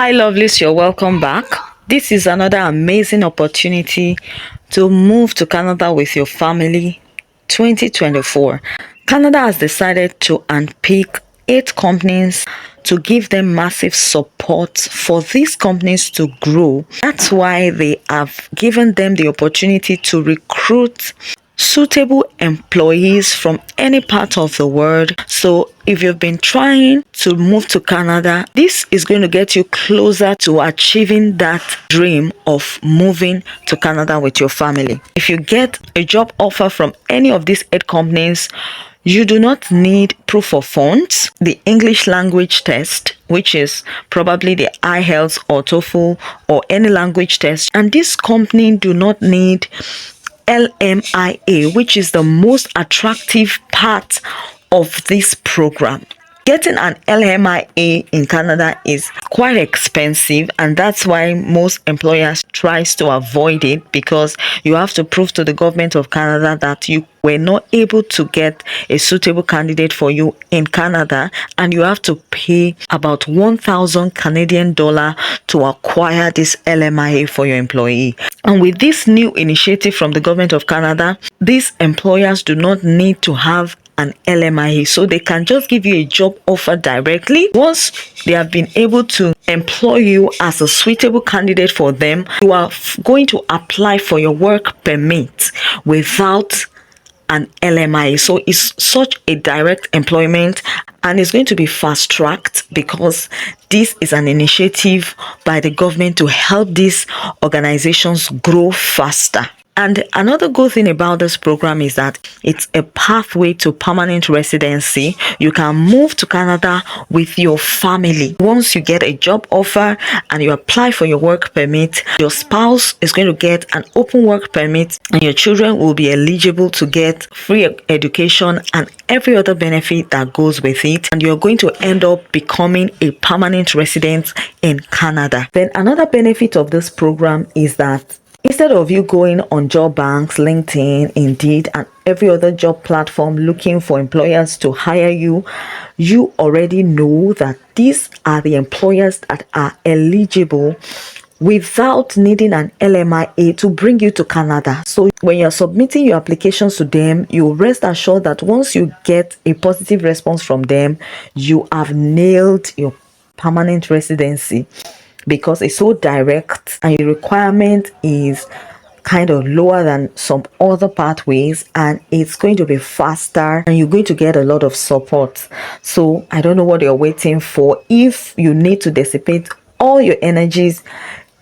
Hi, lovelies, you're welcome back. This is another amazing opportunity to move to Canada with your family 2024. Canada has decided to unpick 8 companies to give them massive support for these companies to grow. That's why they have given them the opportunity to recruit suitable employees from any part of the world. So if you've been trying to move to Canada, this is going to get you closer to achieving that dream of moving to Canada with your family. If you get a job offer from any of these 8 companies, you do not need proof of funds, the English language test, which is probably the IELTS or TOEFL or any language test, and this company do not need LMIA, which is the most attractive part of this program. Getting an LMIA in Canada is quite expensive, and that's why most employers tries to avoid it, because you have to prove to the government of Canada that you were not able to get a suitable candidate for you in Canada, and you have to pay about 1,000 Canadian dollar to acquire this LMIA for your employee. And with this new initiative from the government of Canada, these employers do not need to have an LMIA, so they can just give you a job offer directly. Once they have been able to employ you as a suitable candidate for them, you are going to apply for your work permit without an LMIA. So it's such a direct employment, and it's going to be fast tracked because this is an initiative by the government to help these organizations grow faster. And another good thing about this program is that it's a pathway to permanent residency. You can move to Canada with your family. Once you get a job offer and you apply for your work permit, your spouse is going to get an open work permit, and your children will be eligible to get free education and every other benefit that goes with it. And you're going to end up becoming a permanent resident in Canada. Then another benefit of this program is that instead of you going on job banks, LinkedIn, Indeed, and every other job platform looking for employers to hire you, you already know that these are the employers that are eligible without needing an LMIA to bring you to Canada. So when you're submitting your applications to them, you rest assured that once you get a positive response from them, you have nailed your permanent residency, because it's so direct and your requirement is kind of lower than some other pathways, and it's going to be faster, and you're going to get a lot of support. So I don't know what you're waiting for. If you need to dissipate all your energies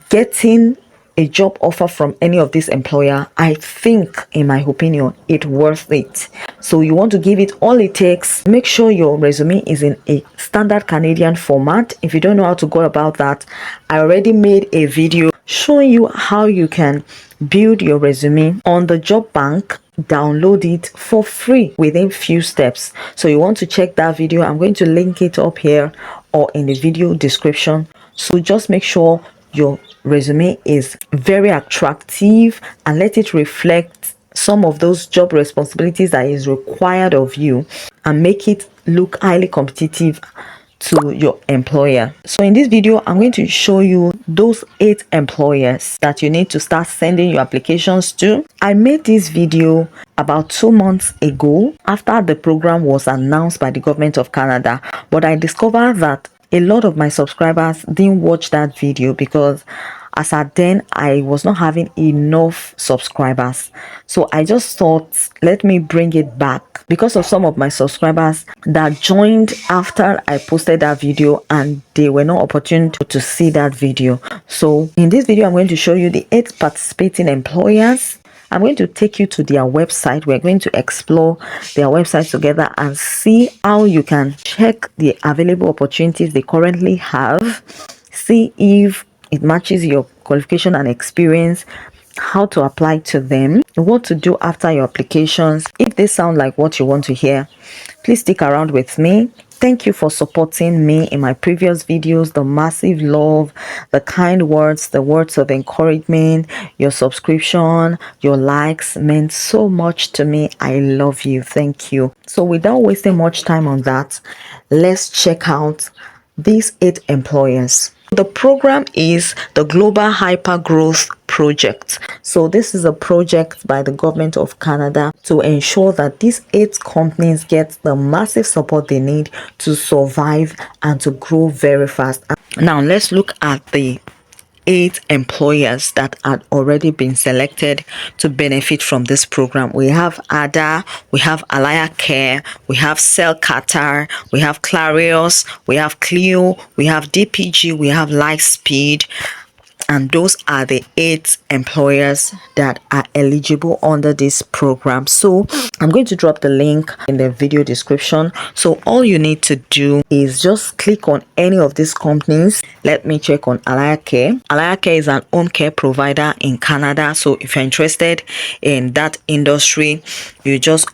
getting a job offer from any of this employer, I think, in my opinion, it's worth it. So you want to give it all it takes. Make sure your resume is in a standard Canadian format. If you don't know how to go about that, I already made a video showing you how you can build your resume on the job bank. Download it for free within few steps. So you want to check that video. I'm going to link it up here or in the video description. So just make sure your resume is very attractive and let it reflect some of those job responsibilities that is required of you, and make it look highly competitive to your employer. So in this video, I'm going to show you those 8 employers that you need to start sending your applications to. I made this video about 2 months ago after the program was announced by the government of Canada, but I discovered that a lot of my subscribers didn't watch that video because as at then I was not having enough subscribers. So I just thought, let me bring it back, because of some of my subscribers that joined after I posted that video and they were not opportune to see that video. So in this video, I'm going to show you the 8 participating employers. I'm going to take you to their website. We're going to explore their website together and see how you can check the available opportunities they currently have, see if it matches your qualification and experience, how to apply to them, what to do after your applications. If they sound like what you want to hear, please stick around with me. Thank you for supporting me in my previous videos, the massive love, the kind words, the words of encouragement, your subscription, your likes meant so much to me. I love you. Thank you. So without wasting much time on that, let's check out these 8 employers. The program is the Global Hypergrowth Project. So this is a project by the government of Canada to ensure that these 8 companies get the massive support they need to survive and to grow very fast. Now let's look at the 8 employers that had already been selected to benefit from this program. We have ADA, we have Alaya Care, we have Cell Qatar, we have Clarios, we have Clio, we have DPG, we have Lightspeed, and those are the 8 employers that are eligible under this program. So I'm going to drop the link in the video description. So all you need to do is just click on any of these companies. Let me check on Alaya Care. Alaya Care is an home care provider in Canada. So if you're interested in that industry,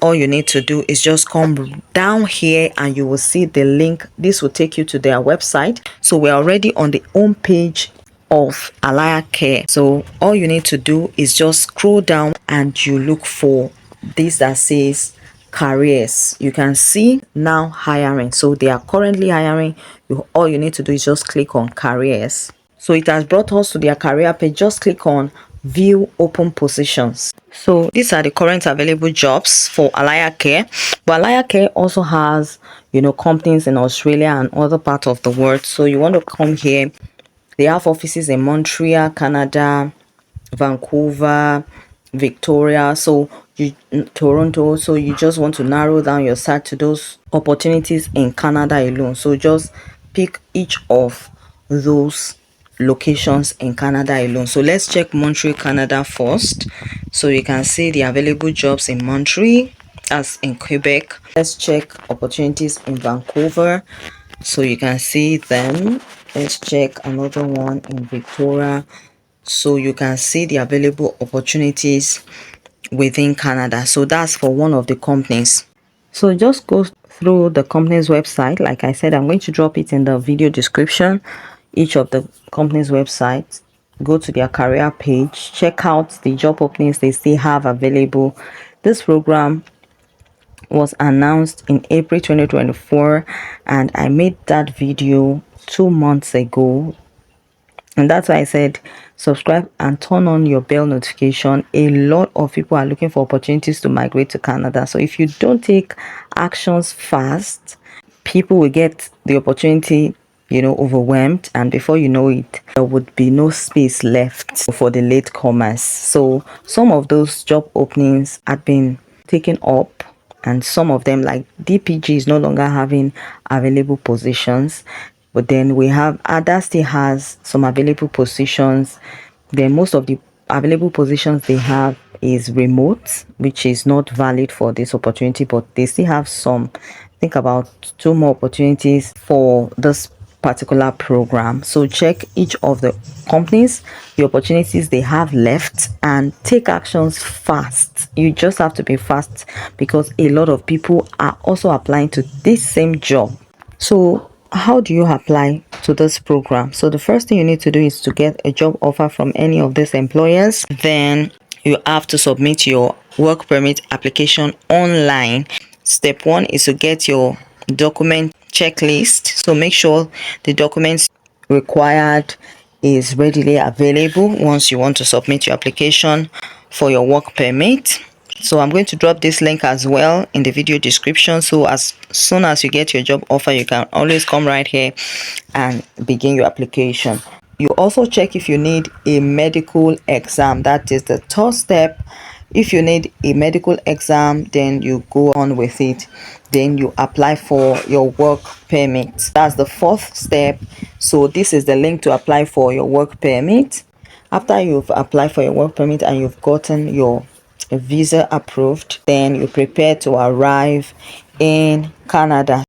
all you need to do is just come down here and you will see the link. This will take you to their website. So we're already on the home page of Alaya Care. So all you need to do is just scroll down and you look for this that says careers. You can see now hiring. So they are currently hiring. All you need to do is just click on careers. So it has brought us to their career page. Just click on view open positions. So these are the current available jobs for Alaya Care. But Alaya Care also has, companies in Australia and other parts of the world. So you want to come here. They have offices in Montreal, Canada, Vancouver, Victoria, Toronto. So you just want to narrow down your search to those opportunities in Canada alone. So just pick each of those locations in Canada alone. So let's check Montreal, Canada first. So you can see the available jobs in Montreal as in Quebec. Let's check opportunities in Vancouver. So you can see them. Let's check another one in Victoria. So you can see the available opportunities within Canada. So that's for one of the companies. So just go through the company's website. Like I said, I'm going to drop it in the video description. Each of the company's websites. Go to their career page. Check out the job openings they still have available. This program was announced in April 2024 and I made that video 2 months ago, and that's why I said subscribe and turn on your bell notification. A lot of people are looking for opportunities to migrate to Canada, so if you don't take actions fast, people will get the opportunity overwhelmed, and before you know it, there would be no space left for the latecomers. So some of those job openings had been taken up, and some of them, like DPG, is no longer having available positions. But then we have ADA still has some available positions. Then most of the available positions they have is remote, which is not valid for this opportunity, but they still have some. Think about 2 more opportunities for this particular program. So check each of the companies, the opportunities they have left, and take actions fast. You just have to be fast because a lot of people are also applying to this same job. So how do you apply to this program? So the first thing you need to do is to get a job offer from any of these employers. Then you have to submit your work permit application online. Step 1 is to get your document checklist. So make sure the documents required is readily available once you want to submit your application for your work permit. So I'm going to drop this link as well in the video description. So as soon as you get your job offer, you can always come right here and begin your application. You also check if you need a medical exam. That is the third step. If you need a medical exam, then you go on with it. Then you apply for your work permit. That's the fourth step. So this is the link to apply for your work permit. After you've applied for your work permit and you've gotten your visa approved, then you prepare to arrive in Canada.